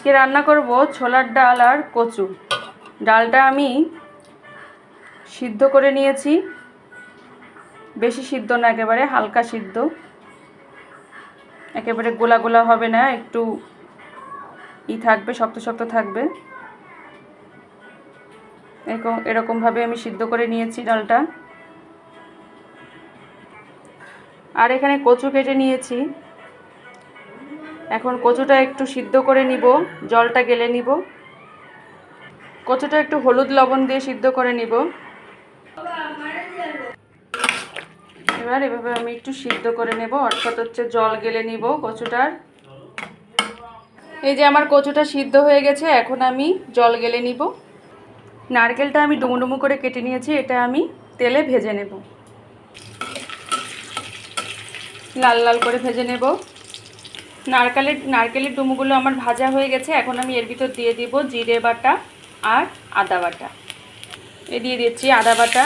আজকে রান্না করব ছোলার ডাল আর কচু। ডালটা আমি সিদ্ধ করে নিয়েছি, বেশি সিদ্ধ না, একেবারে হালকা সিদ্ধ, একেবারে গোলা গোলা হবে না, একটু থাকবে, শক্ত শক্ত থাকবে। এরকমভাবে আমি সিদ্ধ করে নিয়েছি ডালটা। আর এখানে কচু কেটে নিয়েছি। এখন কচুটা একটু সিদ্ধ করে নিব, জলটা গেলে নিব। কচুটা একটু হলুদ লবণ দিয়ে সিদ্ধ করে নিব। এবার এভাবে আমি একটু সিদ্ধ করে নেব, অর্থাৎ হচ্ছে জল গেলে নিব কচুটার। এই যে আমার কচুটা সিদ্ধ হয়ে গেছে, এখন আমি জল গেলে নিব। নারকেলটা আমি ডুমু ডুমু করে কেটে নিয়েছি, এটা আমি তেলে ভেজে নেব, লাল লাল করে ভেজে নেব। নারকেলের ডুমুগুলো আমার ভাজা হয়ে গেছে। এখন আমি এর ভিতর দিয়ে দিব জিরে বাটা আর আদা বাটা। দিয়ে দিচ্ছি আদা বাটা,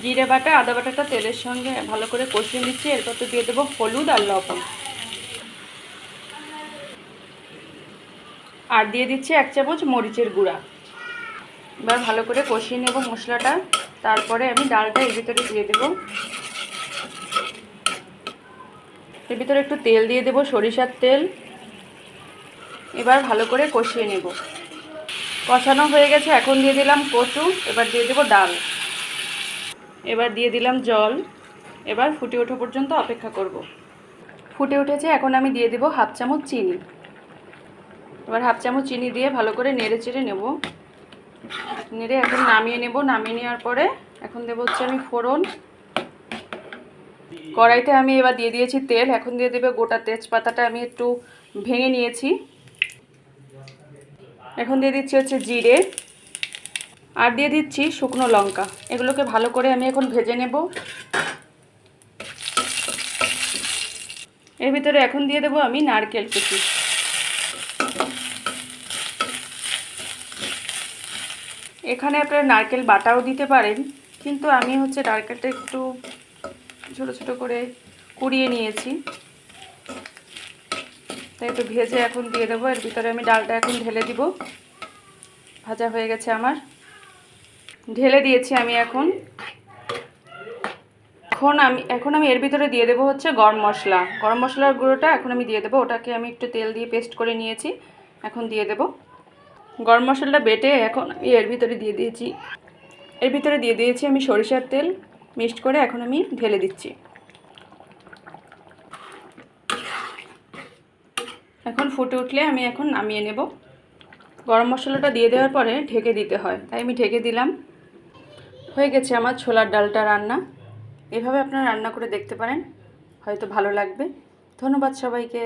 জিরে বাটা, আদা বাটাটা তেলের সঙ্গে ভালো করে কষিয়ে নিচ্ছি। এরপর তো দিয়ে দেবো হলুদ আর লবণ, আর দিয়ে দিচ্ছি 1 চামচ মরিচের গুঁড়া। এবার ভালো করে কষিয়ে নেব মশলাটা। তারপরে আমি ডালটা এর ভিতরে দিয়ে দেব। এর ভিতরে একটু তেল দিয়ে দেব, সরিষার তেল। এবার ভালো করে কষিয়ে নেব। কষানো হয়ে গেছে, এখন দিয়ে দিলাম কচু। এবার দিয়ে দেব ডাল। এবার দিয়ে দিলাম জল। এবার ফুটে ওঠা পর্যন্ত অপেক্ষা করব। ফুটে উঠেছে, এখন আমি দিয়ে দেব 1/2 চামচ চিনি। এবার 1/2 চামচ চিনি দিয়ে ভালো করে নেড়ে চেড়ে নেব। নেড়ে এখন নামিয়ে নেব। নামিয়ে নেওয়ার পরে এখন দেব হচ্ছে আমি ফোড়ন। কড়াইতে আমি এবার দিয়ে দিয়েছি তেল। এখন দিয়ে দেবে গোটা তেজপাতাটা আমি একটু ভেঙে নিয়েছি। এখন দিয়ে দিচ্ছি হচ্ছে জিরে, আর দিয়ে দিচ্ছি শুকনো লঙ্কা। এগুলোকে ভালো করে আমি এখন ভেজে নেব। এর ভিতরে এখন দিয়ে দেব আমি নারকেল কুচি। এখানে আপনারা নারকেল বাটাও দিতে পারেন, কিন্তু আমি হচ্ছে নারকেলটা একটু ছোট ছোট করে কুড়িয়ে নিয়েছি, তাই একটু ভেজে এখন দিয়ে দেবো। এর ভিতরে আমি ডালটা এখন ঢেলে দিব। ভাজা হয়ে গেছে আমার, ঢেলে দিয়েছি আমি। এখন আমি এর ভিতরে দিয়ে দেবো হচ্ছে গরম মশলার গুঁড়োটা এখন আমি দিয়ে দেবো। ওটাকে আমি একটু তেল দিয়ে পেস্ট করে নিয়েছি, এখন দিয়ে দেবো। গরম মশলাটা বেটে এখন আমি এর ভিতরে দিয়ে দিয়েছি। এর ভিতরে দিয়ে দিয়েছি আমি সরিষার তেল মিক্সড করে, এখন আমি ঢেলে দিচ্ছি। এখন ফুটে উঠলে আমি এখন নামিয়ে নেব। গরম মশলাটা দিয়ে দেওয়ার পরে ঢেকে দিতে হয়, তাই আমি ঢেকে দিলাম। হয়ে গেছে আমার ছোলার ডালটা রান্না। এভাবে আপনারা রান্না করে দেখতে পারেন, হয়তো ভালো লাগবে। ধন্যবাদ সবাইকে।